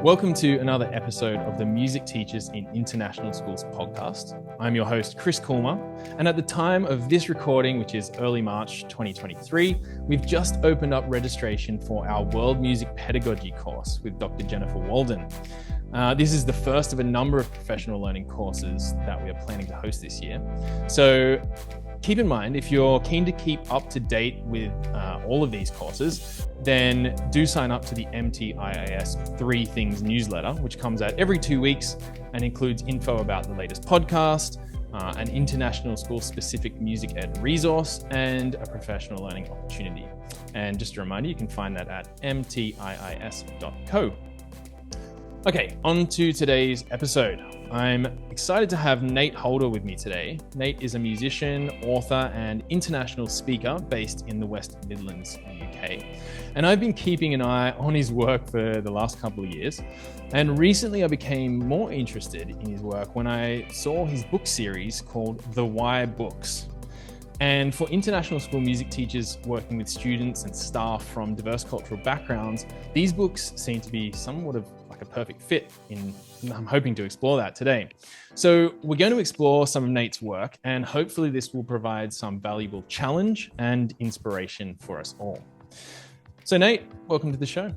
Welcome to another episode of the Music Teachers in International Schools podcast. I'm your host, Chris Coolmer, and at the time of this recording, which is early March 2023, we've just opened up registration for our World Music Pedagogy course with Dr. Jennifer Walden. This is the first of a number of professional learning courses that we are planning to host this year. So keep in mind, if you're keen to keep up to date with all of these courses, then do sign up to the MTIIS 3 Things newsletter, which comes out every 2 weeks and includes info about the latest podcast, an international school-specific music ed resource, and a professional learning opportunity. And just a reminder, you can find that at mtiis.co. Okay, on to today's episode. I'm excited to have Nate Holder with me today. Nate is a musician, author, and international speaker based in the West Midlands, UK. And I've been keeping an eye on his work for the last couple of years. And recently I became more interested in his work when I saw his book series called The Why Books. And for international school music teachers working with students and staff from diverse cultural backgrounds, these books seem to be somewhat of like a perfect fit I'm hoping to explore that today. So we're going to explore some of Nate's work, and hopefully this will provide some valuable challenge and inspiration for us all. So Nate, welcome to the show.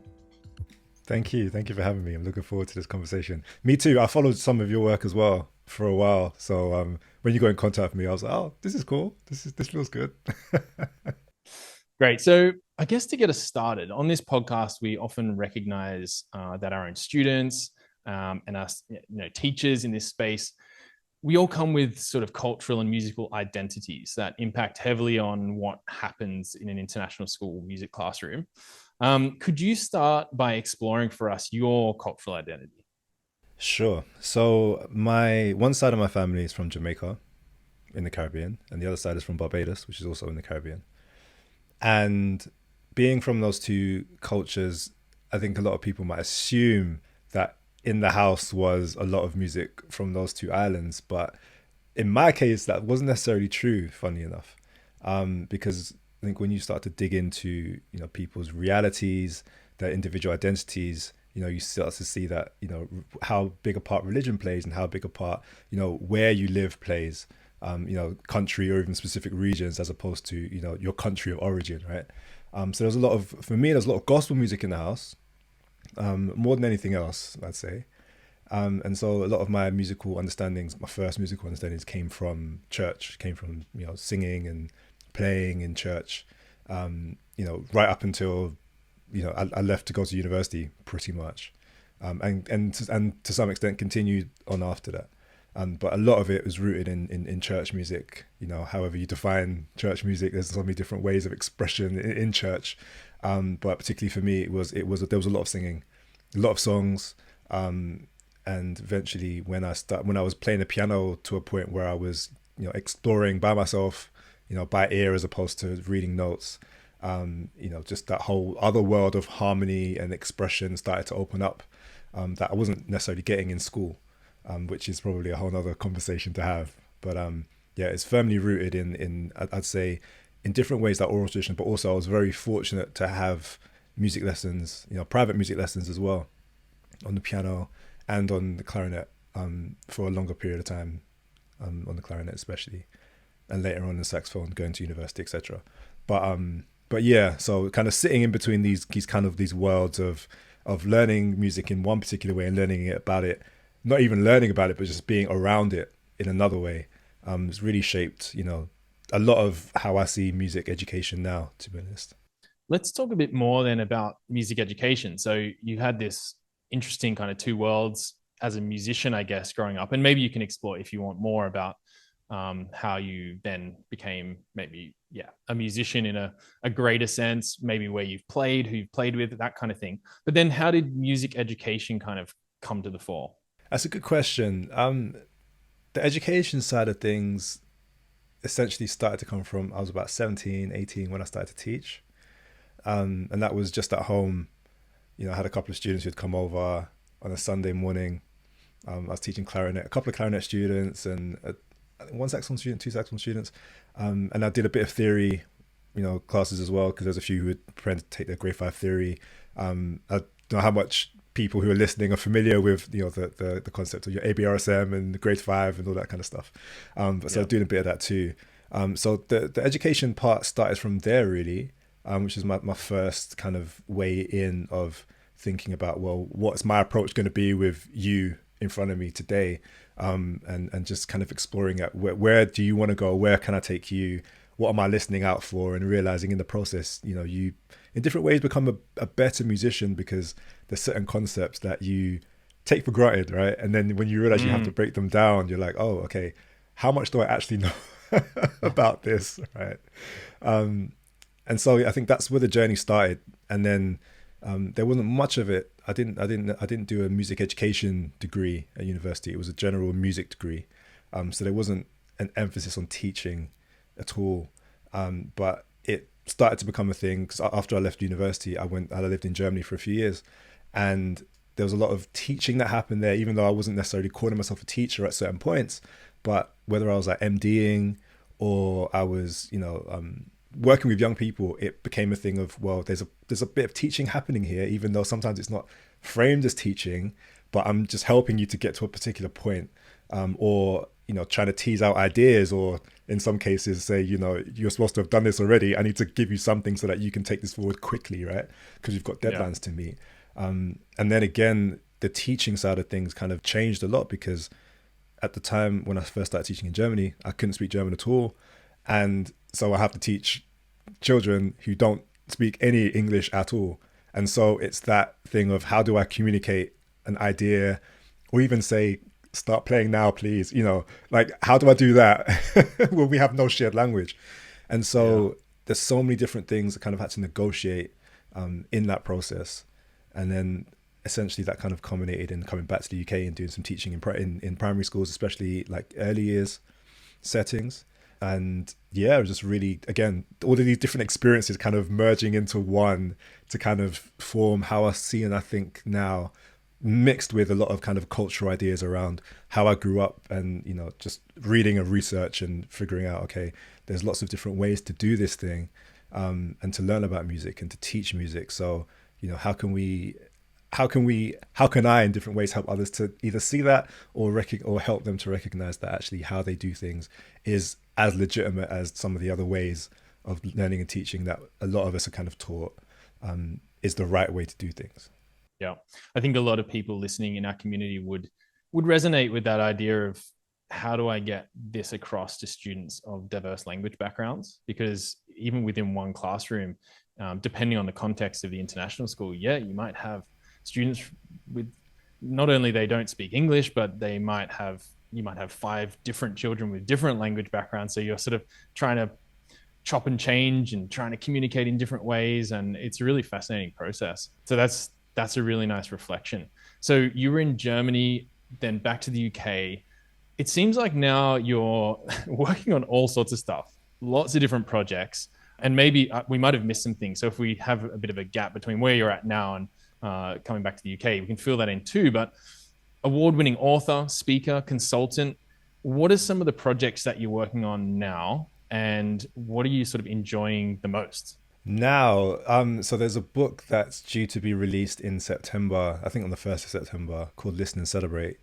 Thank you. Thank you for having me. I'm looking forward to this conversation. Me too. I followed some of your work as well for a while. So when you got in contact with me, I was like, oh, this is cool. This feels good. Great. So I guess to get us started on this podcast, we often recognize that our own students and us, teachers in this space, we all come with sort of cultural and musical identities that impact heavily on what happens in an international school music classroom. Could you start by exploring for us your cultural identity? Sure. So one side of my family is from Jamaica in the Caribbean, and the other side is from Barbados, which is also in the Caribbean. And being from those two cultures, I think a lot of people might assume that in the house was a lot of music from those two islands. But in my case, that wasn't necessarily true, funny enough, because I think when you start to dig into, people's realities, their individual identities, you start to see that, how big a part religion plays and how big a part, where you live plays, country or even specific regions as opposed to, your country of origin, right? So there's a lot of gospel music in the house, more than anything else, I'd say. And so a lot of my first musical understandings came from church, came from, singing and playing in church, right up until, I left to go to university pretty much. And to some extent continued on after that. But a lot of it was rooted in church music, however you define church music, there's so many different ways of expression in church. But particularly for me, there was a lot of singing, a lot of songs. And eventually when I was playing the piano to a point where I was, exploring by myself, by ear as opposed to reading notes, just that whole other world of harmony and expression started to open up, that I wasn't necessarily getting in school. Which is probably a whole other conversation to have. But it's firmly rooted in I'd say, in different ways, that oral tradition, but also I was very fortunate to have music lessons, private music lessons as well, on the piano and on the clarinet, for a longer period of time, on the clarinet especially, and later on the saxophone, going to university, etc. But yeah, so kind of sitting in between these worlds of learning music in one particular way and learning about it, not even learning about it, but just being around it in another way, it's really shaped, a lot of how I see music education now, to be honest. Let's talk a bit more then about music education. So you had this interesting kind of two worlds as a musician, I guess, growing up, and maybe you can explore if you want more about how you then became maybe, a musician in a greater sense, maybe where you've played, who you've played with, that kind of thing. But then how did music education kind of come to the fore? That's a good question. The education side of things essentially started to come from, I was about 17, 18 when I started to teach. And that was just at home. I had a couple of students who'd come over on a Sunday morning. I was teaching clarinet, a couple of clarinet students and one saxophone student, two saxophone students. And I did a bit of theory classes as well, because there's a few who would prepare to take their grade 5 theory. I don't know how much people who are listening are familiar with the concept of your ABRSM and the grade 5 and all that kind of stuff. So doing a bit of that too. So the education part started from there really, which is my first kind of way in of thinking about, well, what's my approach going to be with you in front of me today, and just kind of exploring at where do you want to go, where can I take you, what am I listening out for, and realizing in the process, you in different ways become a better musician because there's certain concepts that you take for granted, right? And then when you realize you have to break them down, you're like, oh, okay, how much do I actually know about this, right? And so I think that's where the journey started. And then there wasn't much of it. I didn't do a music education degree at university. It was a general music degree. So there wasn't an emphasis on teaching at all. But it started to become a thing because after I left university, I lived in Germany for a few years, and there was a lot of teaching that happened there, even though I wasn't necessarily calling myself a teacher at certain points. But whether I was like MDing or I was, working with young people, it became a thing of, well, there's a bit of teaching happening here, even though sometimes it's not framed as teaching, but I'm just helping you to get to a particular point, or trying to tease out ideas, or in some cases say, you're supposed to have done this already. I need to give you something so that you can take this forward quickly, right? Because you've got deadlines to meet. And then again, the teaching side of things kind of changed a lot, because at the time when I first started teaching in Germany, I couldn't speak German at all. And so I have to teach children who don't speak any English at all. And so it's that thing of, how do I communicate an idea, or even say, start playing now, please? Like, how do I do that when we have no shared language? And so there's so many different things that kind of had to negotiate in that process. And then essentially that kind of culminated in coming back to the UK and doing some teaching in primary schools, especially like early years settings. And it was just really, again, all of these different experiences kind of merging into one to kind of form how I see and I think now, mixed with a lot of kind of cultural ideas around how I grew up, and just reading and research and figuring out, okay, there's lots of different ways to do this thing, and to learn about music and to teach music. So how can I in different ways help others to either see that or help them to recognize that actually how they do things is as legitimate as some of the other ways of learning and teaching that a lot of us are kind of taught, is the right way to do things. Yeah, I think a lot of people listening in our community would resonate with that idea of, how do I get this across to students of diverse language backgrounds? Because even within one classroom, depending on the context of the international school, you might have students with, not only they don't speak English, but you might have 5 different children with different language backgrounds. So you're sort of trying to chop and change and trying to communicate in different ways. And it's a really fascinating process. So that's a really nice reflection. So you were in Germany, then back to the UK. It seems like now you're working on all sorts of stuff, lots of different projects, and maybe we might have missed some things. So if we have a bit of a gap between where you're at now and coming back to the UK, we can fill that in too. But award-winning author, speaker, consultant, what are some of the projects that you're working on now, and what are you sort of enjoying the most? Now, so there's a book that's due to be released in September, I think on the 1st of September, called Listen and Celebrate,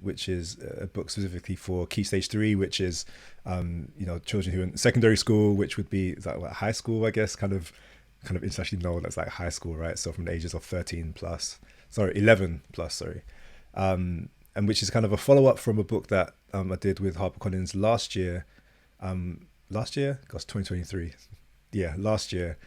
which is a book specifically for Key Stage 3, which is, children who are in secondary school, which would be, is that what, high school, I guess, kind of internationally known as like high school, right? So from the ages of 11 plus, and which is kind of a follow-up from a book that I did with HarperCollins last year, 2023. Last year,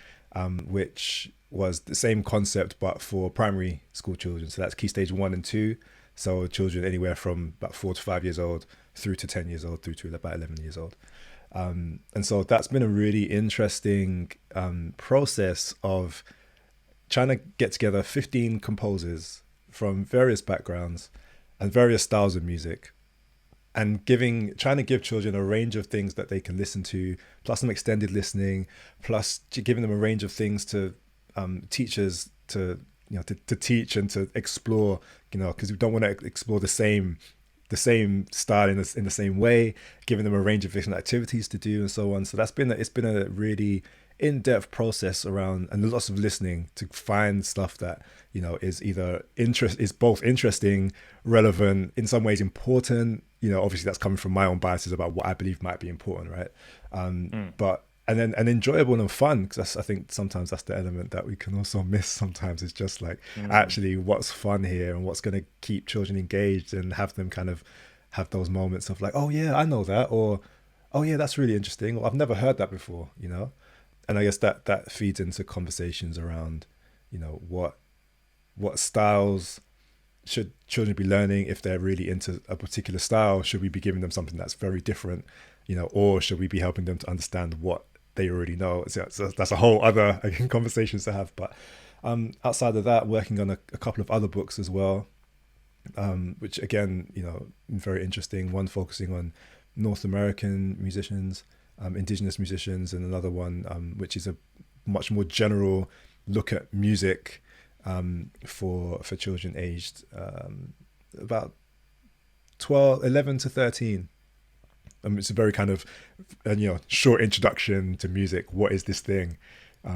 which was the same concept but for primary school children. So that's Key Stage 1 and 2. So children anywhere from about 4 to 5 years old through to 10 years old through to about 11 years old. And so that's been a really interesting process of trying to get together 15 composers from various backgrounds and various styles of music, and trying to give children a range of things that they can listen to, plus some extended listening, plus giving them a range of things to teachers to teach and to explore, because we don't want to explore the same the same style in the same way, giving them a range of different activities to do and so on. So it's been a really in-depth process around, and lots of listening to find stuff that, you know, is either is both interesting, relevant, in some ways important. You know, obviously that's coming from my own biases about what I believe might be important, right? But and enjoyable and fun, because I think sometimes that's the element that we can also miss sometimes. It's just like actually what's fun here and what's going to keep children engaged and have them kind of have those moments of like, oh yeah, I know that, or oh yeah, that's really interesting, or I've never heard that before, you know. And I guess that feeds into conversations around, you know, what styles should children be learning. If they're really into a particular style, should we be giving them something that's very different, you know, or should we be helping them to understand what they already know? So that's a whole other, again, conversations to have. But outside of that, working on a couple of other books as well, which again, you know, very interesting. One focusing on North American musicians, indigenous musicians, and another one which is a much more general look at music for children aged about 11 to 13. It's a very kind of you know, short introduction to music. What is this thing?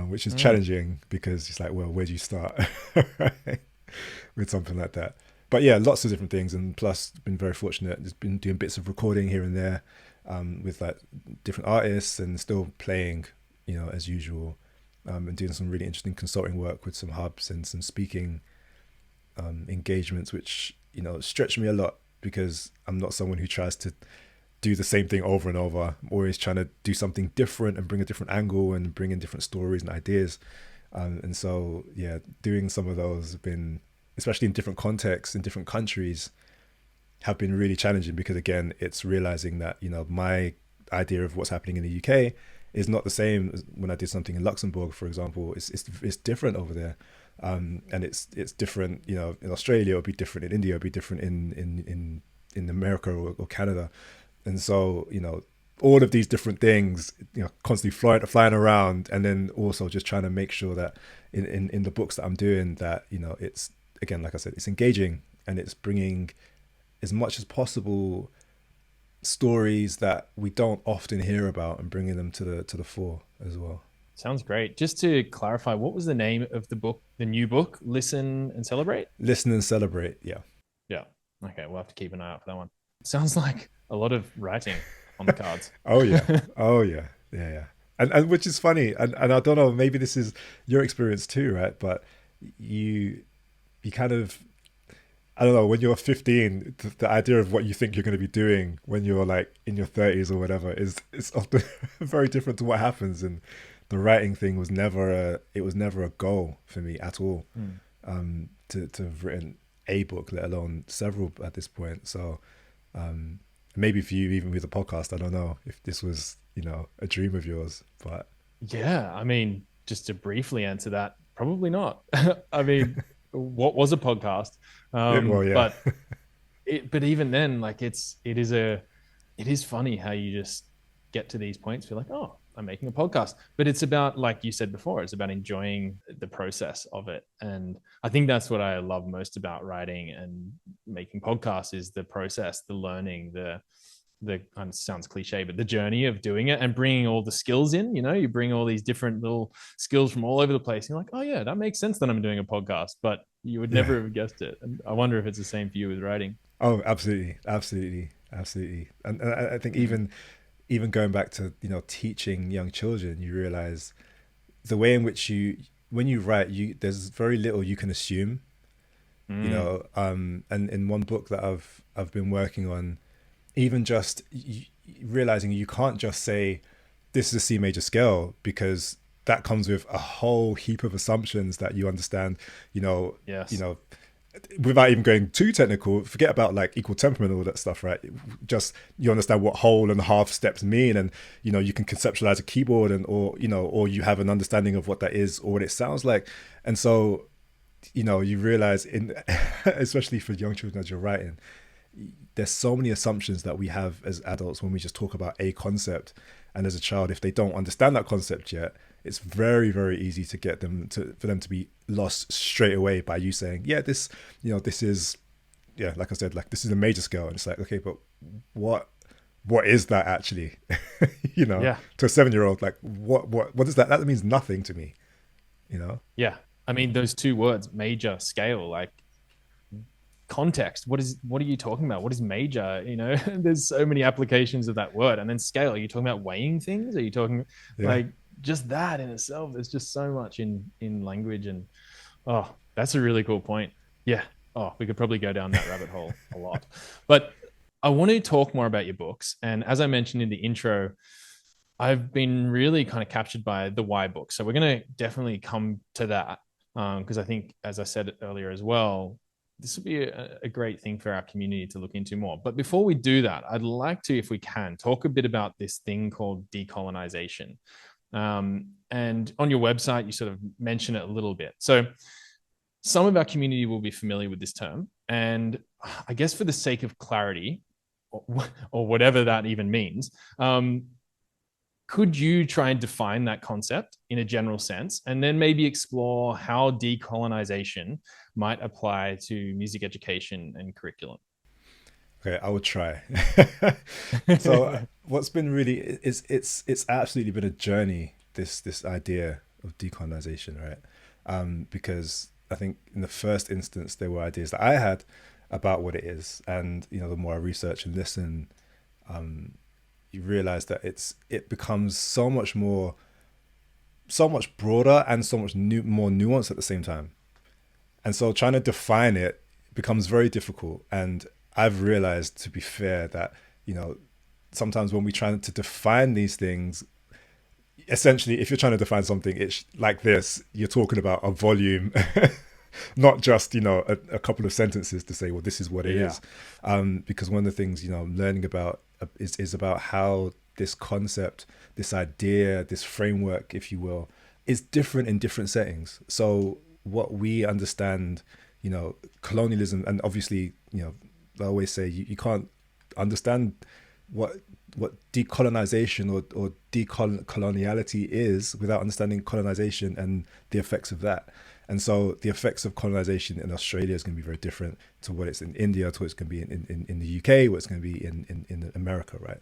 Which is challenging, because it's like, well, where do you start with something like that? But yeah, lots of different things, and plus been very fortunate. Just been doing bits of recording here and there with like different artists, and still playing, you know, as usual, and doing some really interesting consulting work with some hubs and some speaking engagements, which, you know, stretch me a lot, because I'm not someone who tries to do the same thing over and over. I'm always trying to do something different and bring a different angle and bring in different stories and ideas. And so, yeah, doing some of those have been, especially in different contexts, in different countries, have been really challenging, because again, it's realizing that, you know, my idea of what's happening in the UK is not the same as when I did something in Luxembourg, for example. It's different over there. And it's different, you know, in Australia it'll be different, in India it'll be different, in America or Canada. And so, you know, all of these different things, you know, constantly flying around, and then also just trying to make sure that in the books that I'm doing, that, you know, it's, again, like I said, it's engaging, and it's bringing as much as possible stories that we don't often hear about, and bringing them to the fore as well. Sounds great. Just to clarify, what was the name of the book, the new book? Listen and Celebrate? Listen and Celebrate, yeah. Yeah. Okay, we'll have to keep an eye out for that one. Sounds like a lot of writing on the cards. Oh yeah. Oh yeah. Yeah. And which is funny. And I don't know, maybe this is your experience too, right? But you kind of, I don't know, when you're 15, the idea of what you think you're going to be doing when you're like in your 30s or whatever is often very different to what happens. And the writing thing was never a goal for me at all. To have written a book, let alone several at this point. So maybe for you, even with the podcast, I don't know if this was, you know, a dream of yours. But yeah, I mean, just to briefly answer that, probably not. I mean, what was a podcast? Well, yeah. but even then, like, it is funny how you just get to these points, feel like, oh, I'm making a podcast. But it's about, like you said before, it's about enjoying the process of it. And I think that's what I love most about writing and making podcasts, is the process, the learning, the sounds cliche, but the journey of doing it and bringing all the skills in. You know, you bring all these different little skills from all over the place. You're like, oh yeah, that makes sense that I'm doing a podcast, but you would never have guessed it. And I wonder if it's the same for you with writing. Oh, absolutely. And I think even going back to, you know, teaching young children, you realize the way in which when you write, there's very little you can assume, you know. And in one book that I've been working on, even just realizing you can't just say this is a C major scale, because that comes with a whole heap of assumptions that you understand, you know. Yes. You know, without even going too technical, forget about like equal temperament and all that stuff, right? Just you understand what whole and half steps mean, and, you know, you can conceptualize a keyboard, and or you have an understanding of what that is or what it sounds like. And so, you know, you realize especially for young children as you're writing, there's so many assumptions that we have as adults when we just talk about a concept, and as a child, if they don't understand that concept yet, it's very, very easy to get them for them to be lost straight away by you saying, yeah, this is yeah, like I said, like this is a major scale, and it's like, okay, but what is that actually? You know, Yeah. to a 7-year-old, like what is that? That means nothing to me, you know? Yeah. I mean, those two words, major, scale, like context. What are you talking about? What is major? You know, there's so many applications of that word. And then scale. Are you talking about weighing things? Are you talking Yeah. like just that in itself? There's just so much in language. And oh, that's a really cool point. Yeah. Oh, we could probably go down that rabbit hole a lot. But I want to talk more about your books. And as I mentioned in the intro, I've been really kind of captured by the why book. So we're going to definitely come to that because I think, as I said earlier as well, this would be a great thing for our community to look into more. But before we do that, I'd like to, if we can, talk a bit about this thing called decolonisation. And on your website, you sort of mention it a little bit. So some of our community will be familiar with this term. And I guess for the sake of clarity, or whatever that even means, could you try and define that concept in a general sense and then maybe explore how decolonisation might apply to music education and curriculum? Okay, I will try. So what's been really it's absolutely been a journey, this idea of decolonization, right? Because I think in the first instance there were ideas that I had about what it is, and you know, the more I research and listen, you realize that it becomes so much broader and so much more nuanced at the same time. And so trying to define it becomes very difficult. And I've realized, to be fair, that, you know, sometimes when we try to define these things, essentially, if you're trying to define something, it's like this, you're talking about a volume, not just, you know, a couple of sentences to say, well, this is what it is. Because one of the things, you know, I'm learning about is about how this concept, this idea, this framework, if you will, is different in different settings. So what we understand, you know, colonialism, and obviously, you know, I always say you can't understand what decolonization or decoloniality is without understanding colonization and the effects of that. And so the effects of colonization in Australia is going to be very different to what it's in India, to what it's going to be in the UK, what it's going to be in America, right?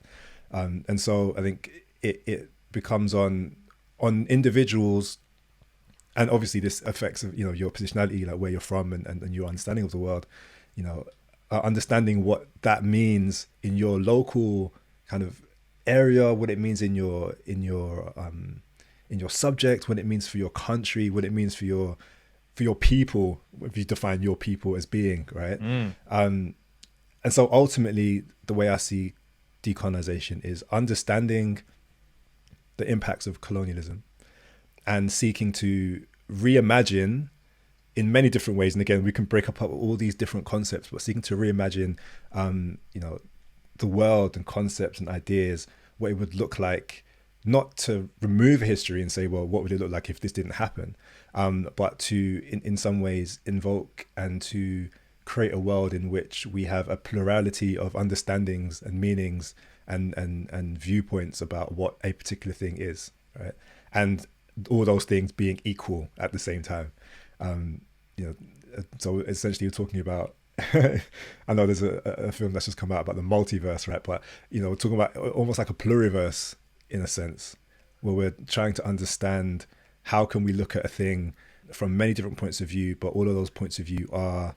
And so I think it becomes on individuals, and obviously this affects, you know, your positionality, like where you're from and your understanding of the world, you know, understanding what that means in your local kind of area, what it means in your subject, what it means for your country, what it means for your people, if you define your people as being, right? And so ultimately the way I see decolonization is understanding the impacts of colonialism and seeking to reimagine in many different ways. And again, we can break up all these different concepts, but seeking to reimagine, you know, the world and concepts and ideas, what it would look like, not to remove history and say, well, what would it look like if this didn't happen? But to, in some ways, invoke and to create a world in which we have a plurality of understandings and meanings and viewpoints about what a particular thing is, right? And all those things being equal at the same time. You know, so essentially you're talking about, I know there's a film that's just come out about the multiverse, right? But, you know, we're talking about almost like a pluriverse in a sense, where we're trying to understand how can we look at a thing from many different points of view, but all of those points of view are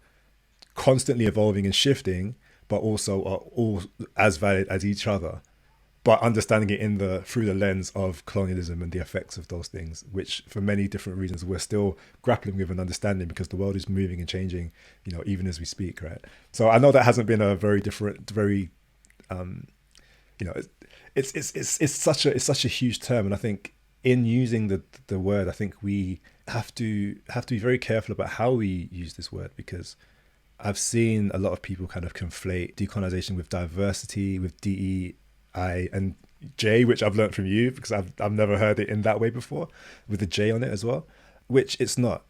constantly evolving and shifting, but also are all as valid as each other, but understanding it through the lens of colonialism and the effects of those things, which for many different reasons we're still grappling with and understanding, because the world is moving and changing, you know, even as we speak, right? So I know that hasn't been a very different, very, you know, it's such a huge term, and I think in using the word, I think we have to be very careful about how we use this word, because I've seen a lot of people kind of conflate decolonization with diversity, with DEI and J, which I've learned from you, because I've never heard it in that way before, with the J on it as well, which it's not,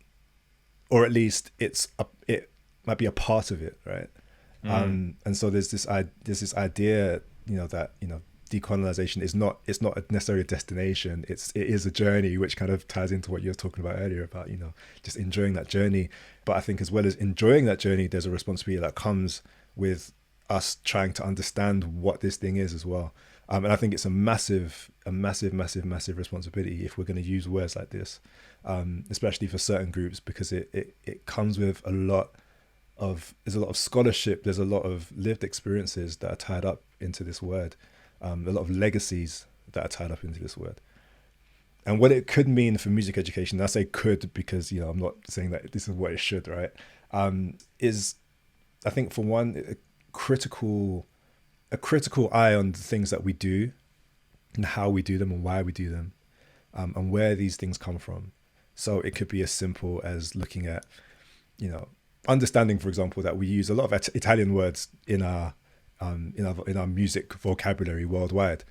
or at least it might be a part of it, right? And so there's this idea, you know, that, you know, decolonization is not, it's not necessarily a destination. It is a journey, which kind of ties into what you were talking about earlier about, you know, just enjoying that journey. But I think as well as enjoying that journey, there's a responsibility that comes with us trying to understand what this thing is as well. And I think it's a massive responsibility if we're going to use words like this, especially for certain groups, because it comes with there's a lot of scholarship, there's a lot of lived experiences that are tied up into this word, a lot of legacies that are tied up into this word. And what it could mean for music education, I say could because, you know, I'm not saying that this is what it should, right? Is, I think, for one, a critical eye on the things that we do and how we do them and why we do them, and where these things come from. So it could be as simple as looking at, you know, understanding, for example, that we use a lot of Italian words in our music vocabulary worldwide.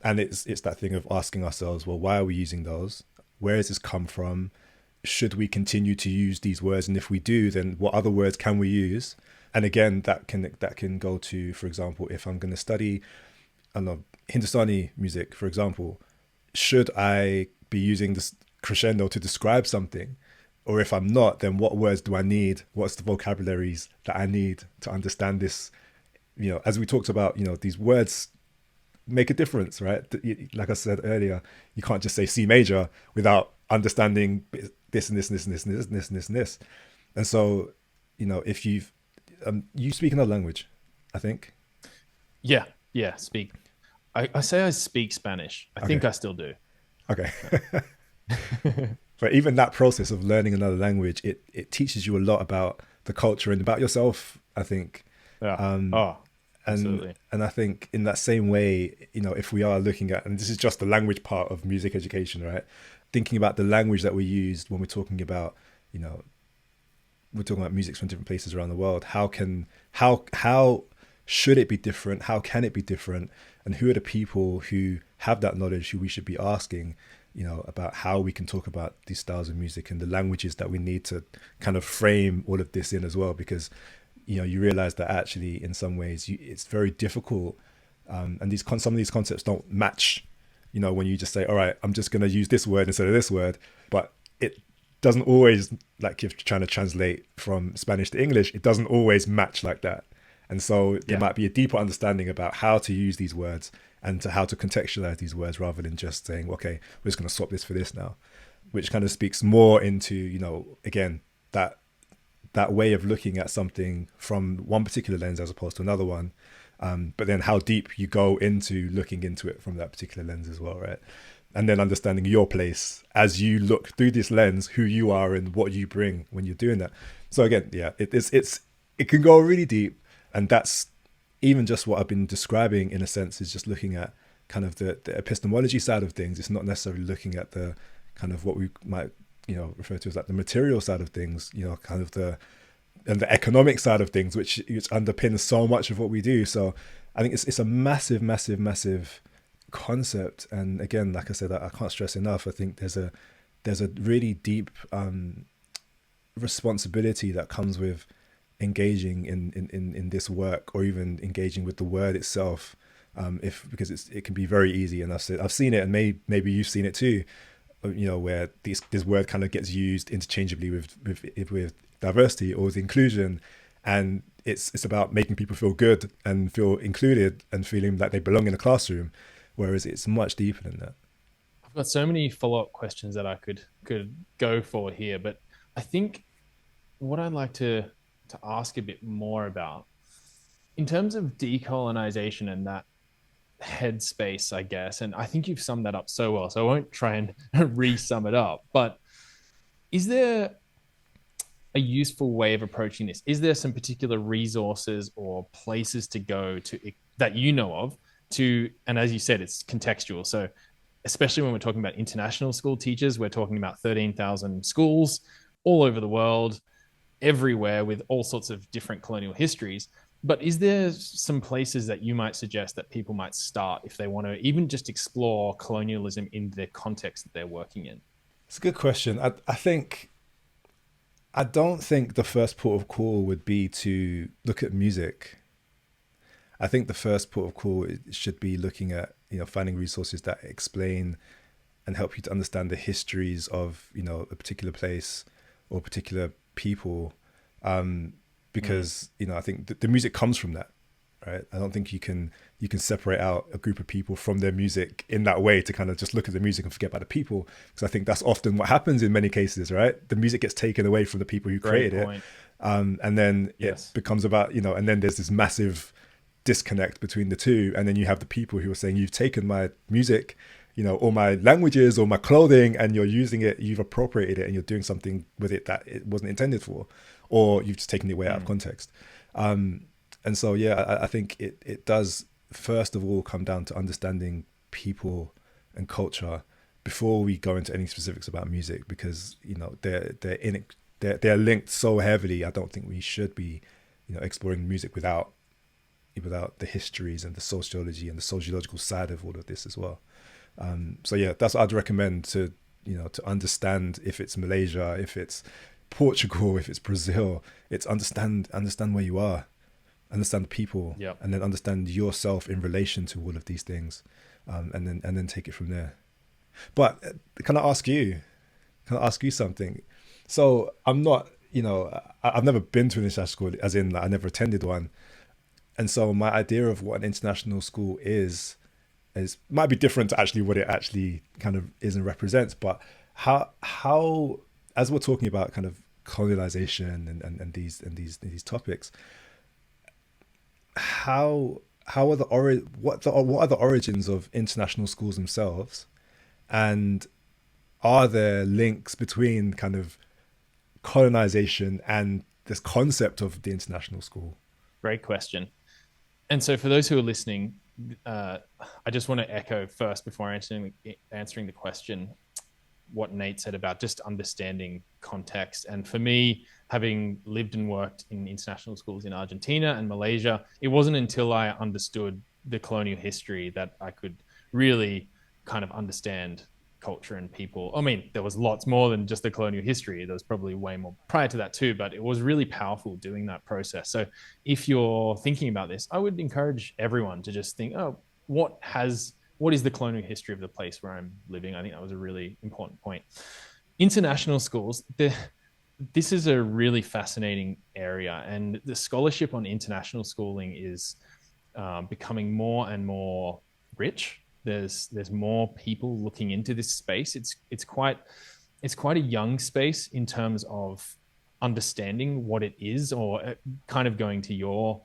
And it's that thing of asking ourselves, well, why are we using those? Where has this come from? Should we continue to use these words? And if we do, then what other words can we use? And again, that can go to, for example, if I'm going to study, I don't know, Hindustani music, for example, should I be using this crescendo to describe something? Or if I'm not, then what words do I need? What's the vocabularies that I need to understand this? You know, as we talked about, you know, these words make a difference, right? Like I said earlier, you can't just say C major without understanding this and this and this and this and this and this and this and this. And so, you know, if you speak another language, I think. Yeah, speak. I say I speak Spanish. I think I still do. Okay. But even that process of learning another language, it teaches you a lot about the culture and about yourself, I think. Yeah. Absolutely. And I think in that same way, you know, if we are looking at, and this is just the language part of music education, right? Thinking about the language that we use when we're talking about, you know, we're talking about music from different places around the world. How should it be different? How can it be different? And who are the people who have that knowledge who we should be asking, you know, about how we can talk about these styles of music and the languages that we need to kind of frame all of this in as well? Because, you know, you realize that actually in some ways it's very difficult, and some of these concepts don't match, you know, when you just say, all right, I'm just going to use this word instead of this word, but it doesn't always, like if you're trying to translate from Spanish to English, it doesn't always match like that. And so there might be a deeper understanding about how to use these words and to how to contextualize these words rather than just saying, okay, we're just going to swap this for this now, which kind of speaks more into, you know, again, that way of looking at something from one particular lens as opposed to another one. But then how deep you go into looking into it from that particular lens as well, right? And then understanding your place as you look through this lens, who you are and what you bring when you're doing that. So again, yeah, it can go really deep. And that's even just what I've been describing in a sense, is just looking at kind of the epistemology side of things. It's not necessarily looking at the kind of what we might, you know, refer to as like the material side of things, you know, kind of the economic side of things, which underpins so much of what we do. So I think it's a massive concept. And again, like I said, I can't stress enough, I think there's a really deep responsibility that comes with engaging in this work, or even engaging with the word itself, because it can be very easy. And I've seen it, and maybe you've seen it too, you know, where this word kind of gets used interchangeably with diversity or with inclusion, and it's about making people feel good and feel included and feeling like they belong in a classroom, whereas it's much deeper than that. I've got so many follow-up questions that I could go for here, but I think what I'd like to ask a bit more about, in terms of decolonization and that headspace, I guess, and I think you've summed that up so well, so I won't try and re-sum it up, but is there a useful way of approaching this? Is there some particular resources or places to go to that you know of to, and as you said, it's contextual. So especially when we're talking about international school teachers, we're talking about 13,000 schools all over the world, everywhere, with all sorts of different colonial histories. But is there some places that you might suggest that people might start if they want to even just explore colonialism in the context that they're working in? It's a good question. I don't think the first port of call would be to look at music. I think the first port of call should be looking at, finding resources that explain and help you to understand the histories of, a particular place or particular people, because I think the music comes from that, right? I don't think you can separate out a group of people from their music in that way, to kind of just look at the music and forget about the people, because I think that's often what happens in many cases, right? The music gets taken away from the people who created it, and then it becomes about, and then there's this massive disconnect between the two, and then you have the people who are saying, you've taken my music, or my languages or my clothing, and you're using it, you've appropriated it, and you're doing something with it that it wasn't intended for, or you've just taken it way out of context. And so, I think it does first of all come down to understanding people and culture before we go into any specifics about music, because they're linked so heavily. I don't think we should be exploring music without the histories and the sociology and the sociological side of all of this as well. So that's what I'd recommend, to understand if it's Malaysia, if it's Portugal, if it's Brazil. It's understand where you are, understand the people, and then understand yourself in relation to all of these things, and then take it from there. But can I ask you something? So I'm not, I've never been to an international school, as in I never attended one. And so my idea of what an international school is might be different to actually what it actually kind of is and represents. But how as we're talking about kind of colonization and these topics, what are the origins of international schools themselves, and are there links between kind of colonization and this concept of the international school? Great question. And so for those who are listening, I just want to echo first, before answering the question, what Nate said about just understanding context. And for me, having lived and worked in international schools in Argentina and Malaysia, it wasn't until I understood the colonial history that I could really kind of understand culture and people. I mean, there was lots more than just the colonial history. There was probably way more prior to that too, but it was really powerful doing that process. So if you're thinking about this, I would encourage everyone to just think, what is the colonial history of the place where I'm living? I think that was a really important point. International schools, this is a really fascinating area, and the scholarship on international schooling is becoming more and more rich. There's more people looking into this space. It's quite a young space in terms of understanding what it is, or kind of going to your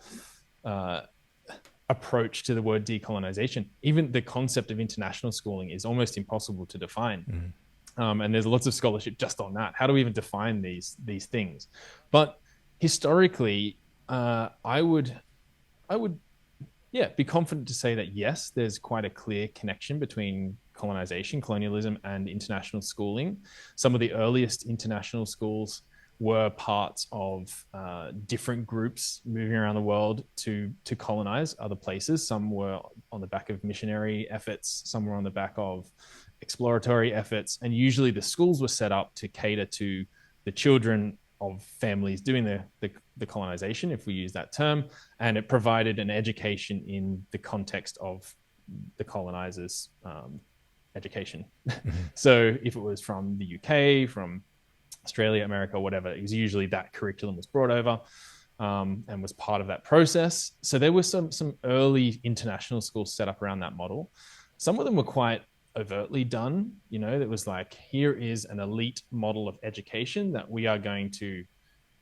approach to the word decolonization. Even the concept of international schooling is almost impossible to define. And there's lots of scholarship just on that. How do we even define these things? But historically, I would be confident to say that yes, there's quite a clear connection between colonialism, and international schooling. Some of the earliest international schools were parts of different groups moving around the world to colonize other places. Some were on the back of missionary efforts, some were on the back of exploratory efforts, and usually the schools were set up to cater to the children of families doing the colonization, if we use that term, and it provided an education in the context of the colonizers' education. So if it was from the UK, from Australia, America, whatever, it was usually that curriculum was brought over and was part of that process. So there were some early international schools set up around that model. Some of them were quite overtly done. It was like, here is an elite model of education that we are going to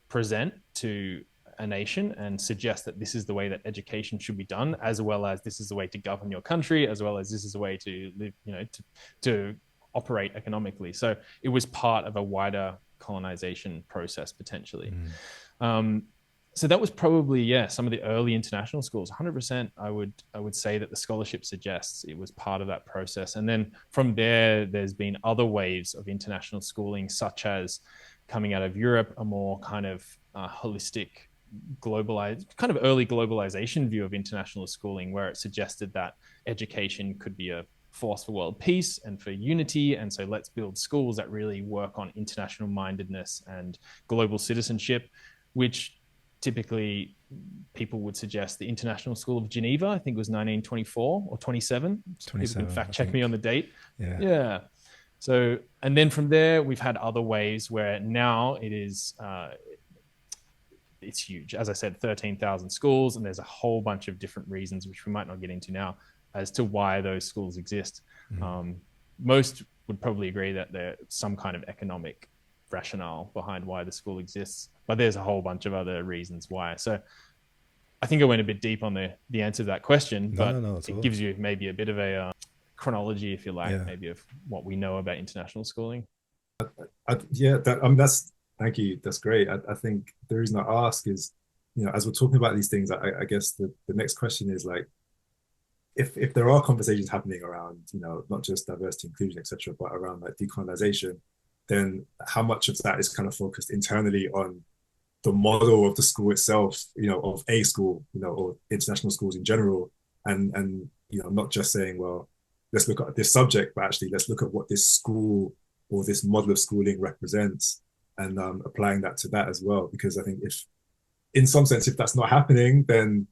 present to a nation and suggest that this is the way that education should be done, as well as this is the way to govern your country, as well as this is the way to live, to operate economically. So it was part of a wider colonization process potentially. So that was probably, some of the early international schools. 100%, I would say that the scholarship suggests it was part of that process. And then from there, there's been other waves of international schooling, such as coming out of Europe, a more kind of holistic, globalized, kind of early globalization view of international schooling, where it suggested that education could be a force for world peace and for unity. And so let's build schools that really work on international mindedness and global citizenship, which typically people would suggest the International School of Geneva, I think it was 1924 or 27. People can fact check me on the date. Yeah. So, and then from there, we've had other ways where now it is, it's huge. As I said, 13,000 schools, and there's a whole bunch of different reasons, which we might not get into now, as to why those schools exist. Most would probably agree that there's some kind of economic rationale behind why the school exists, but there's a whole bunch of other reasons why. So I think I went a bit deep on the answer to that question, but it gives you maybe a bit of a chronology, if you like, maybe of what we know about international schooling. Thank you. That's great. I think the reason I ask is, as we're talking about these things, I guess the next question is like, if there are conversations happening around, not just diversity, inclusion, etc., but around like decolonisation, then how much of that is kind of focused internally on the model of the school itself, of a school, or international schools in general, and not just saying, well, let's look at this subject, but actually let's look at what this school or this model of schooling represents, and applying that to that as well. Because I think in some sense, if that's not happening, then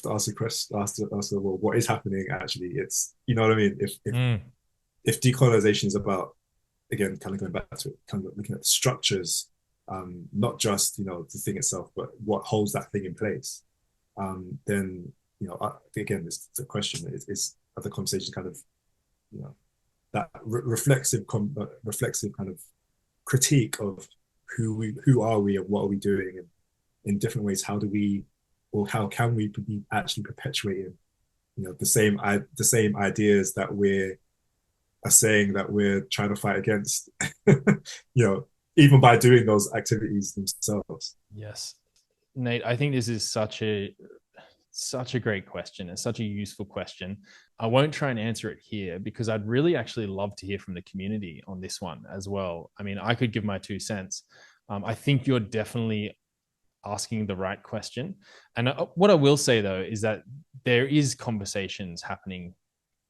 to ask the question, well, what is happening actually? It's, you know what I mean? If decolonisation is about, again, kind of going back to it, kind of looking at the structures, not just, the thing itself, but what holds that thing in place, then, again, the question is are the conversations kind of, that reflexive kind of critique of who are we and what are we doing, and in different ways, how can we be actually perpetuating, the same ideas that we're saying that we're trying to fight against, even by doing those activities themselves. Yes, Nate, I think this is such a great question and such a useful question. I won't try and answer it here because I'd really actually love to hear from the community on this one as well. I mean, I could give my 2 cents. I think you're definitely asking the right question. And what I will say though, is that there is conversations happening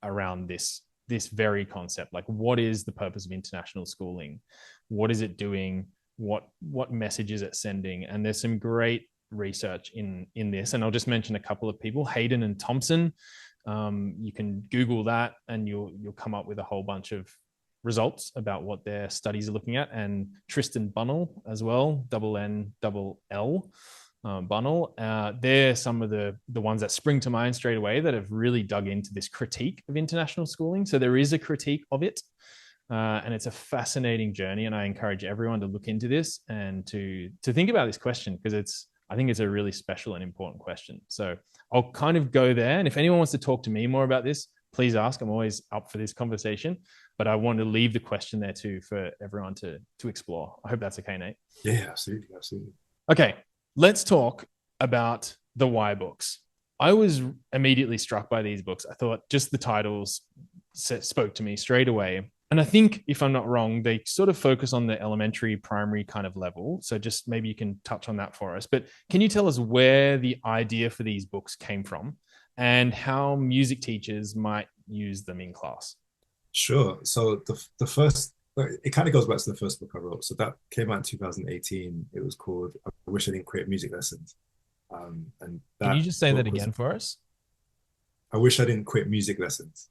around this very concept. Like, what is the purpose of international schooling? What is it doing? What message is it sending? And there's some great research in this, and I'll just mention a couple of people: Hayden and Thompson. You can Google that and you'll come up with a whole bunch of results about what their studies are looking at, and Tristan Bunnell as well, NNL Bunnell. They're some of the ones that spring to mind straight away that have really dug into this critique of international schooling. So there is a critique of it, and it's a fascinating journey, and I encourage everyone to look into this and to think about this question, because I think it's a really special and important question. So I'll kind of go there. And if anyone wants to talk to me more about this, please ask. I'm always up for this conversation, but I want to leave the question there too for everyone to explore. I hope that's okay, Nate. Yeah, absolutely. Absolutely. Okay. Let's talk about the Why books. I was immediately struck by these books. I thought just the titles spoke to me straight away. And I think, if I'm not wrong, they sort of focus on the elementary, primary kind of level. So just maybe you can touch on that for us. But can you tell us where the idea for these books came from and how music teachers might use them in class? Sure. So the first, it kind of goes back to the first book I wrote. So that came out in 2018. It was called I Wish I Didn't Quit Music Lessons. And can you just say that again for us? I Wish I Didn't Quit Music Lessons.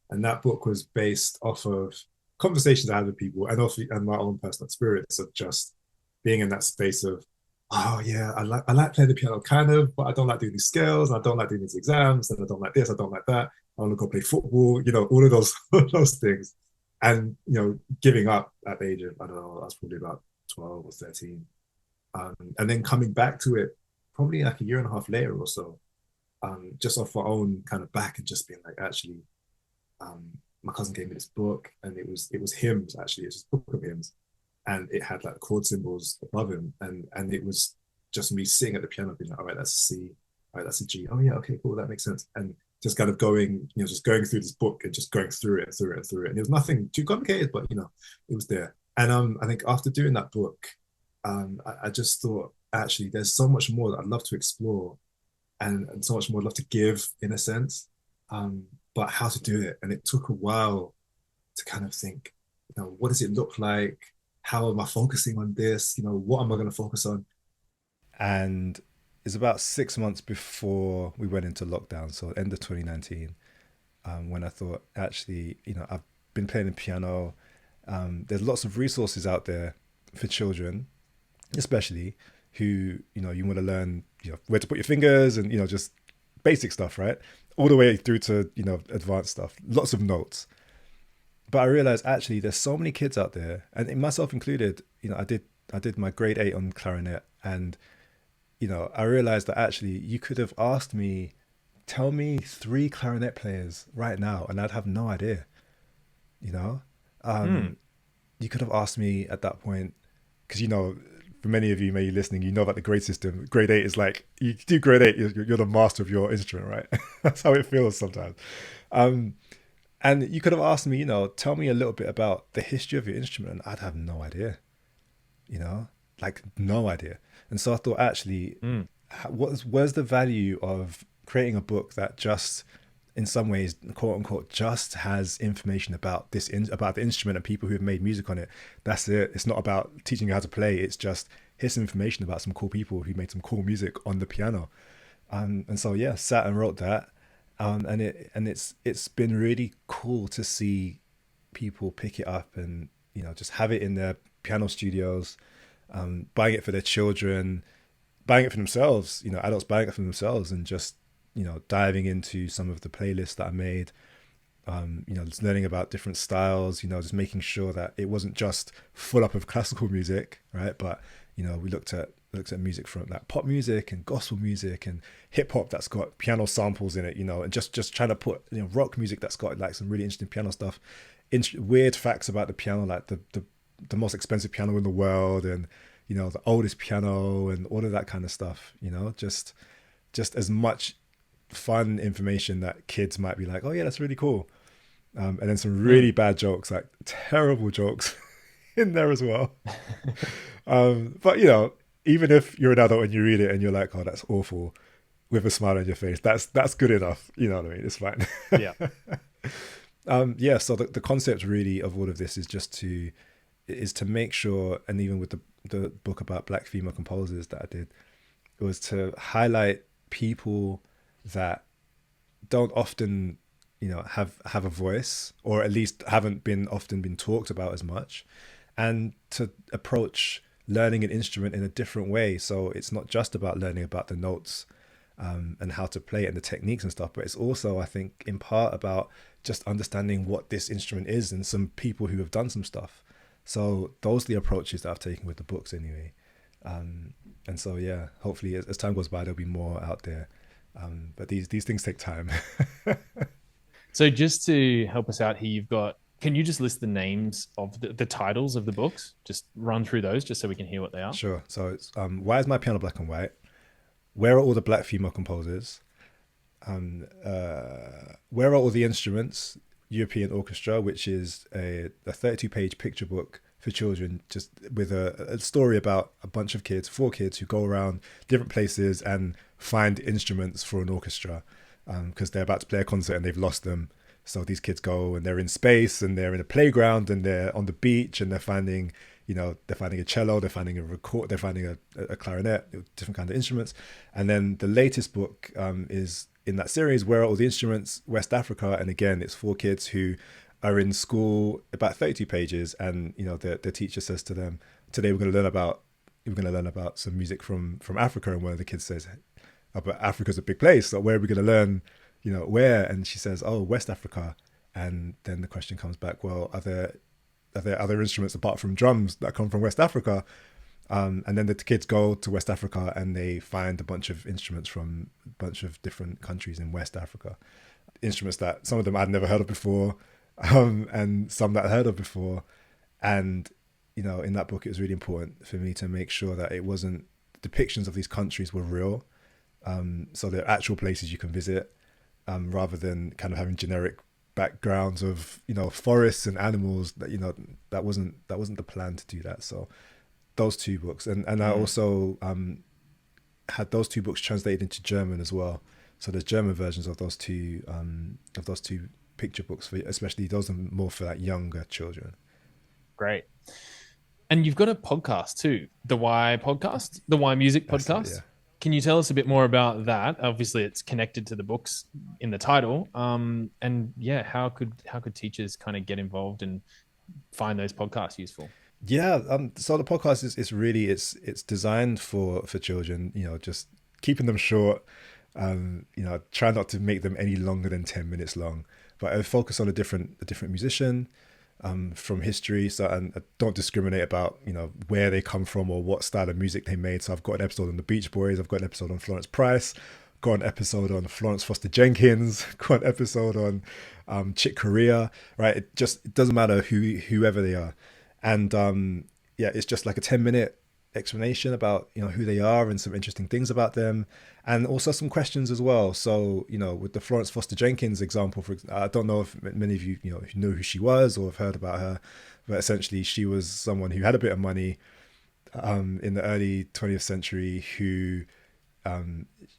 And that book was based off of conversations I had with people, and also and my own personal experience of just being in that space of, oh yeah, I like playing the piano kind of, but I don't like doing these scales, and I don't like doing these exams, and I don't like this, I don't like that. I want to go play football, all of those things. And giving up at the age of, I don't know, I was probably about 12 or 13. And then coming back to it probably like a year and a half later or so, just off our own kind of back, and just being like, actually, my cousin gave me this book, and it was hymns. Actually, it's just a book of hymns, and it had like chord symbols above him, and it was just me sitting at the piano being like, all right, that's a C, all right, that's a G, oh yeah, okay, cool, that makes sense. And just kind of going through this book and just going through it. And it was nothing too complicated, but it was there. And I think after doing that book, I just thought, actually, there's so much more that I'd love to explore, and so much more I'd love to give, in a sense. But how to do it. And it took a while to kind of think, what does it look like? How am I focusing on this? What am I going to focus on? And it's about 6 months before we went into lockdown, so end of 2019, when I thought, actually, I've been playing the piano. There's lots of resources out there for children, especially who, you want to learn, where to put your fingers and, just basic stuff, right? All the way through to, advanced stuff, lots of notes. But I realized actually there's so many kids out there, and myself included, I did my grade 8 on clarinet, and I realized that actually you could have asked me, tell me 3 clarinet players right now, and I'd have no idea. You know, Mm. you could have asked me at that point, because for many of you maybe listening, about the grade system. Grade 8 is like, you do grade 8, you're the master of your instrument, right? That's how it feels sometimes. Um, and you could have asked me, tell me a little bit about the history of your instrument, and I'd have no idea. You know, like no idea. And so I thought, actually, Mm. where's the value of creating a book that just, in some ways, quote unquote, just has information about about the instrument and people who have made music on it. That's it. It's not about teaching you how to play. It's just, here's some information about some cool people who made some cool music on the piano. And so yeah, sat and wrote that. And it's been really cool to see people pick it up and just have it in their piano studios, buying it for their children, buying it for themselves, adults buying it for themselves, and just diving into some of the playlists that I made, just learning about different styles, just making sure that it wasn't just full up of classical music, right? But we looked at music from like pop music and gospel music and hip hop that's got piano samples in it, and just trying to put rock music that's got like some really interesting piano stuff, weird facts about the piano, like the most expensive piano in the world, and the oldest piano, and all of that kind of stuff. Just as much fun information that kids might be like, oh yeah, that's really cool. And then some really bad jokes, like terrible jokes in there as well. But even if you're an adult and you read it and you're like, oh, that's awful, with a smile on your face, that's good enough. You know what I mean? It's fine. Yeah. Yeah. So the concept really of all of this is to make sure, and even with the book about Black female composers that I did, it was to highlight people that don't often have a voice, or at least haven't been often been talked about as much, and to approach learning an instrument in a different way. So it's not just about learning about the notes, and how to play it and the techniques and stuff, but it's also, I think, in part about just understanding what this instrument is and some people who have done some stuff. So those are the approaches that I've taken with the books anyway. And so, yeah, hopefully as time goes by, there'll be more out there. But these things take time. So just to help us out here, can you just list the names of the titles of the books? Just run through those just so we can hear what they are. Sure. So it's Why is my piano black and white? Where are all the black female composers? Where are all the instruments? European Orchestra, which is a 32-page picture book for children, just with a story about a bunch of kids, 4 kids who go around different places and find instruments for an orchestra, because they're about to play a concert and they've lost them. So these kids go and they're in space and they're in a playground and they're on the beach and they're finding a cello, they're finding they're finding a clarinet, different kind of instruments. And then the latest book is in that series, Where Are All the Instruments? West Africa. And again, it's 4 kids who are in school, about 32 pages, and their teacher says to them, today we're going to learn about some music from Africa. And one of the kids says, oh, but Africa's a big place, so where are we going to learn, where? And she says, oh, West Africa. And then the question comes back, well, are there other instruments apart from drums that come from West Africa? And then the kids go to West Africa and they find a bunch of instruments from a bunch of different countries in West Africa. Instruments that some of them I'd never heard of before, and some that I heard of before. And, in that book, it was really important for me to make sure that it wasn't, depictions of these countries were real. So they're actual places you can visit, rather than kind of having generic backgrounds of, forests and animals that wasn't the plan to do that. So those 2 books, and I also had those 2 books translated into German as well. So there's German versions of those two picture books, for especially those are more for like younger children. Great. And you've got a podcast too, the Why podcast, the Why Music That's it, podcast. yeah. Can you tell us a bit more about that? Obviously, it's connected to the books in the title. And yeah, how could teachers kind of get involved and find those podcasts useful? Yeah, so the podcast is really it's designed for children, just keeping them short. Try not to make them any longer than 10 minutes long, but I focus on a different musician from history. So, and I don't discriminate about where they come from or what style of music they made. So I've got an episode on the Beach Boys, I've got an episode on Florence Price, got an episode on Florence Foster Jenkins, got an episode on Chick Corea. Right, it doesn't matter whoever they are, and yeah, it's just like a 10-minute explanation about who they are and some interesting things about them, and also some questions as well. So with the Florence Foster Jenkins example, I don't know if many of you know who she was or have heard about her, but essentially she was someone who had a bit of money in the early 20th century who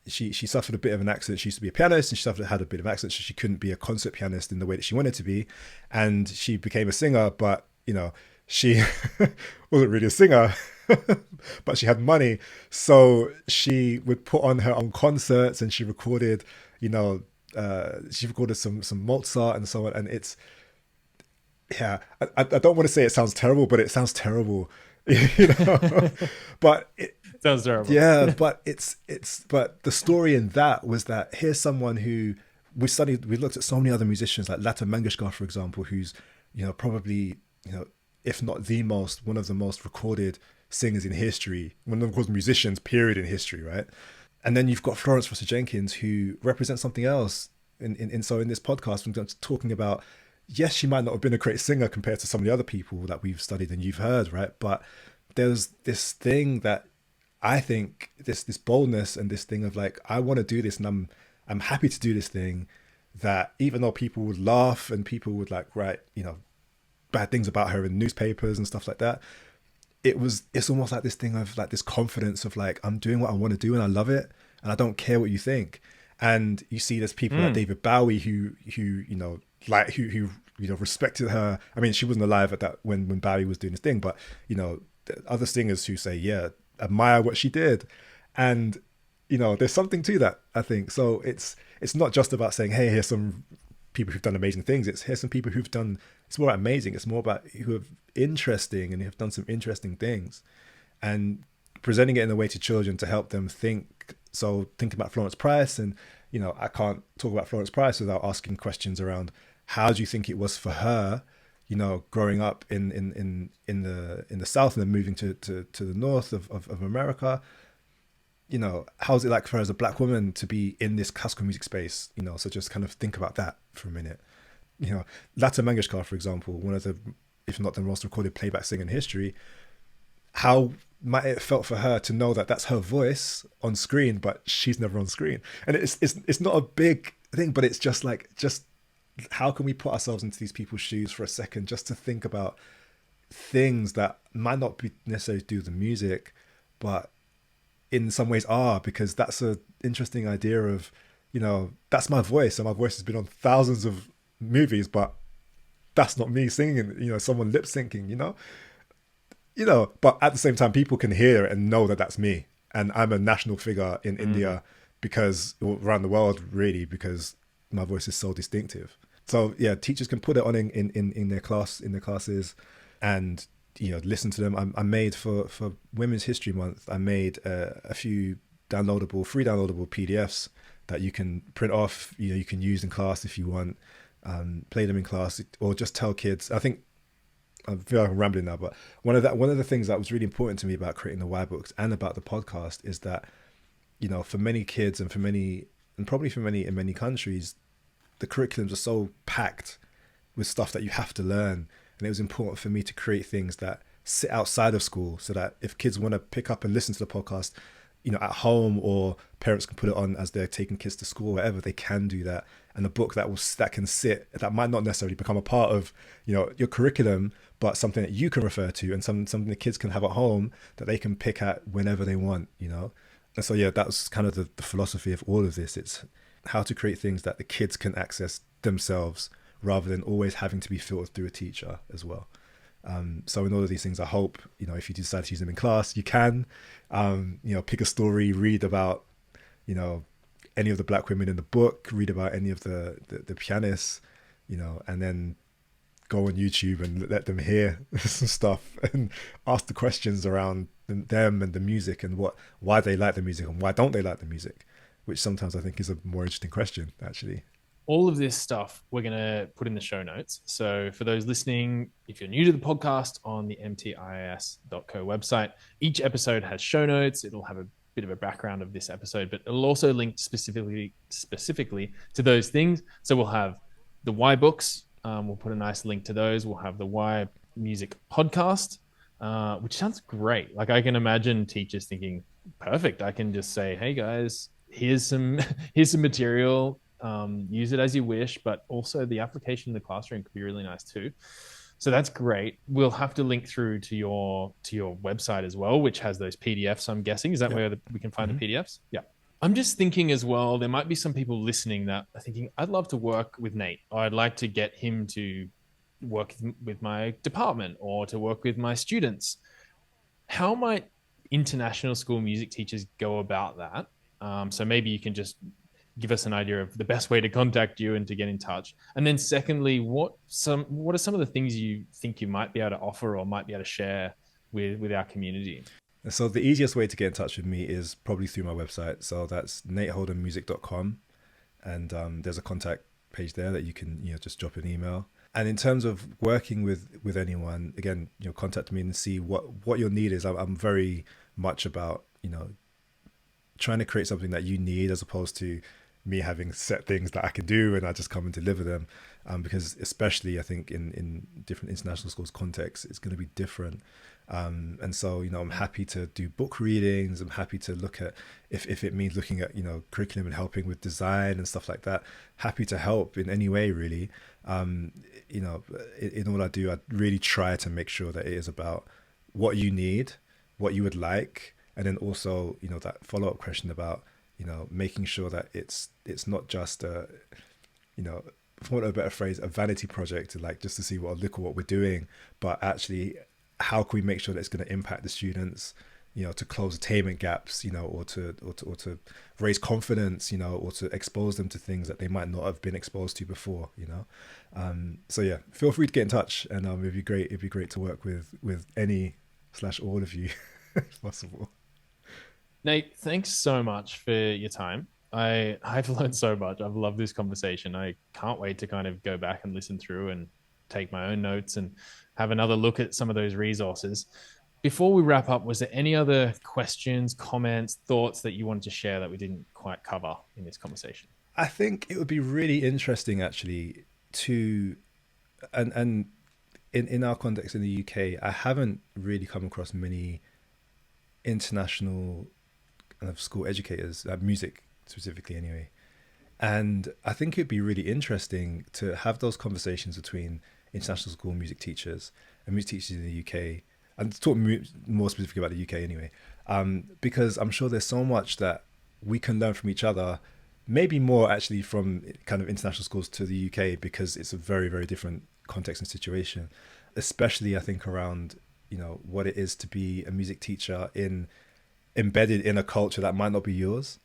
she suffered a bit of an accident. She used to be a pianist, and she had a bit of an accident, so she couldn't be a concert pianist in the way that she wanted to be, and she became a singer. But she wasn't really a singer, but she had money, so she would put on her own concerts, and she recorded some Mozart and so on. And it's, yeah, I don't want to say it sounds terrible, but it sounds terrible. But it Sounds terrible. Yeah, but but the story in that was that here's someone who we looked at so many other musicians like Lata Mangeshkar, for example, who's probably if not one of the most recorded singers in history, one of the most musicians period in history, right? And then you've got Florence Foster Jenkins, who represents something else. So in this podcast, we're talking about, yes, she might not have been a great singer compared to some of the other people that we've studied and you've heard, right? But there's this thing that I think this boldness and this thing of like, I want to do this, and I'm happy to do this thing, that even though people would laugh and people would like write bad things about her in newspapers and stuff like that, it's almost like this thing of like this confidence of like, I'm doing what I want to do and I love it and I don't care what you think. And you see there's people like David Bowie who respected her. I mean, she wasn't alive at that when Bowie was doing his thing, but other singers who say, yeah, admire what she did. And there's something to that, I think. So it's not just about saying, hey, here's some people who've done amazing things. Here's some people who've done, it's more amazing, it's more about who are interesting and have done some interesting things, and presenting it in a way to children to help them think. So thinking about Florence Price, and I can't talk about Florence Price without asking questions around, how do you think it was for her growing up in the South and then moving to the north of America? How's it like for her as a black woman to be in this classical music space? So just kind of think about that for a minute. Lata Mangeshkar, for example, one of the, if not the most recorded playback singer in history, how might it felt for her to know that that's her voice on screen, but she's never on screen? And it's not a big thing, but it's just how can we put ourselves into these people's shoes for a second, just to think about things that might not be necessarily to do with the music, but in some ways are, because that's an interesting idea of, that's my voice, and my voice has been on thousands of movies, but that's not me singing, someone lip syncing, but at the same time, people can hear it and know that that's me. And I'm a national figure in India, because around the world, really, because my voice is so distinctive. So yeah, teachers can put it on in their classes, and listen to them. I made for Women's History Month, I made a few free downloadable PDFs that you can print off. You can use in class if you want, play them in class, or just tell kids. I think I feel like I'm rambling now, but one of the things that was really important to me about creating the Y books and about the podcast is that for many kids and probably for many in many countries, the curriculums are so packed with stuff that you have to learn. And it was important for me to create things that sit outside of school, so that if kids want to pick up and listen to the podcast, at home, or parents can put it on as they're taking kids to school, whatever, they can do that. And a book that can sit, that might not necessarily become a part of, your curriculum, but something that you can refer to, and something the kids can have at home that they can pick at whenever they want, And so, yeah, that's kind of the philosophy of all of this. It's how to create things that the kids can access themselves, rather than always having to be filtered through a teacher as well. So in all of these things, I hope, if you decide to use them in class, you can, pick a story, read about, any of the black women in the book, read about any of the pianists, and then go on YouTube and let them hear some stuff and ask the questions around them and the music and why they like the music and why don't they like the music, which sometimes I think is a more interesting question, actually. All of this stuff we're going to put in the show notes. So for those listening, if you're new to the podcast, on the mtis.co website, each episode has show notes. It'll have a bit of a background of this episode, but it'll also link specifically to those things. So we'll have the Why books. We'll put a nice link to those. We'll have the Why Music podcast, which sounds great. Like, I can imagine teachers thinking, perfect, I can just say, hey guys, here's some material. Use it as you wish, but also the application in the classroom could be really nice too. So that's great. We'll have to link through to your website as well, which has those PDFs, I'm guessing. Is that where we can find the PDFs? Yeah. I'm just thinking as well, there might be some people listening that are thinking, I'd love to work with Nate, or I'd like to get him to work with my department or to work with my students. How might international school music teachers go about that? So maybe you can just give us an idea of the best way to contact you and to get in touch. And then secondly, what are some of the things you think you might be able to offer or might be able to share with our community? So the easiest way to get in touch with me is probably through my website. So that's nateholdenmusic.com. And there's a contact page there that you can just drop an email. And in terms of working with anyone, again, contact me and see what your need is. I'm very much about, trying to create something that you need, as opposed to me having set things that I can do and I just come and deliver them. Because especially I think in different international schools contexts, it's going to be different. And so, I'm happy to do book readings. I'm happy to look at, if it means looking at, curriculum and helping with design and stuff like that, happy to help in any way, really. In all I do, I really try to make sure that it is about what you need, what you would like. And then also, that follow-up question about, making sure that it's not just for want of a better phrase, a vanity project, like just to see look at what we're doing, but actually how can we make sure that it's going to impact the students, to close attainment gaps, or to raise confidence, or to expose them to things that they might not have been exposed to before, So yeah, feel free to get in touch, and it'd be great to work with any/all of you if possible. Nate, thanks so much for your time. I've learned so much. I've loved this conversation. I can't wait to kind of go back and listen through and take my own notes and have another look at some of those resources. Before we wrap up, was there any other questions, comments, thoughts that you wanted to share that we didn't quite cover in this conversation? I think it would be really interesting, actually, and in our context in the UK, I haven't really come across many international kind of school educators, music specifically anyway. And I think it'd be really interesting to have those conversations between international school music teachers and music teachers in the UK, and to talk more specifically about the UK anyway, because I'm sure there's so much that we can learn from each other, maybe more actually from kind of international schools to the UK, because it's a very, very different context and situation, especially I think around, what it is to be a music teacher embedded in a culture that might not be yours,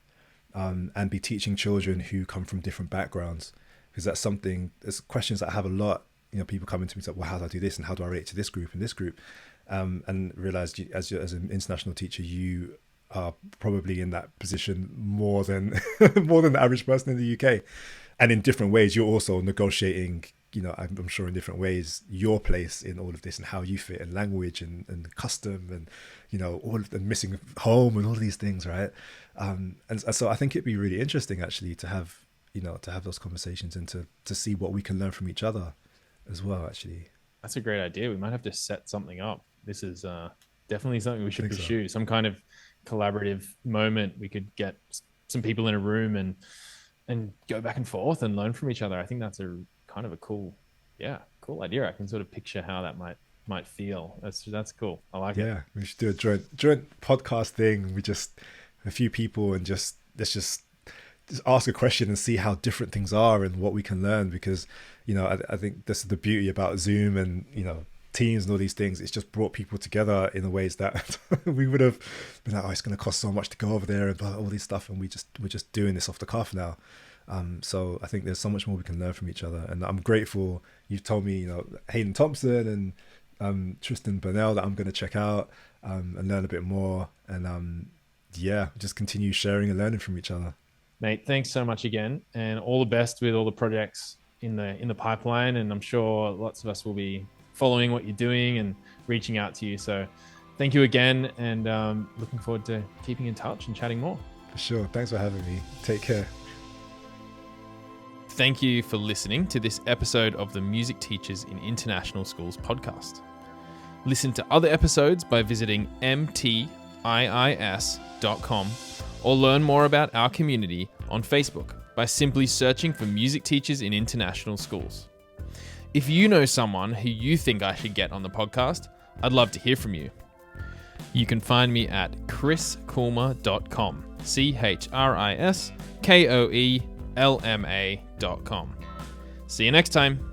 and be teaching children who come from different backgrounds, because there's questions that I have a lot, people coming to me and say, well, how do I do this and how do I relate to this group and this group, and realize as an international teacher, you are probably in that position more than more than the average person in the UK, and in different ways you're also negotiating, I'm sure in different ways, your place in all of this and how you fit in language and custom and all of the missing home and all of these things, right? And so I think it'd be really interesting actually to have those conversations and to see what we can learn from each other as well. Actually, that's a great idea. We might have to set something up. This is definitely something we should pursue. So. Some kind of collaborative moment. We could get some people in a room and go back and forth and learn from each other. I think that's a kind of a cool idea. I can sort of picture how that might feel. That's cool. I like it. Yeah, we should do a joint podcast thing. We just a few people and let's just ask a question and see how different things are and what we can learn, because I think this is the beauty about Zoom and teams and all these things, it's just brought people together in the ways that we would have been like, oh, it's going to cost so much to go over there and all this stuff, and we're just doing this off the cuff now. So I think there's so much more we can learn from each other, and I'm grateful you've told me, Hayden Thompson and Tristan Burnell that I'm going to check out and learn a bit more, and just continue sharing and learning from each other. Mate, thanks so much again, and all the best with all the projects in the pipeline. And I'm sure lots of us will be following what you're doing and reaching out to you. So thank you again, and looking forward to keeping in touch and chatting more. For sure. Thanks for having me. Take care. Thank you for listening to this episode of the Music Teachers in International Schools podcast. Listen to other episodes by visiting mtiis.com, or learn more about our community on Facebook by simply searching for Music Teachers in International Schools. If you know someone who you think I should get on the podcast, I'd love to hear from you. You can find me at chriskoelma.com, ChrisKoelma.com. See you next time.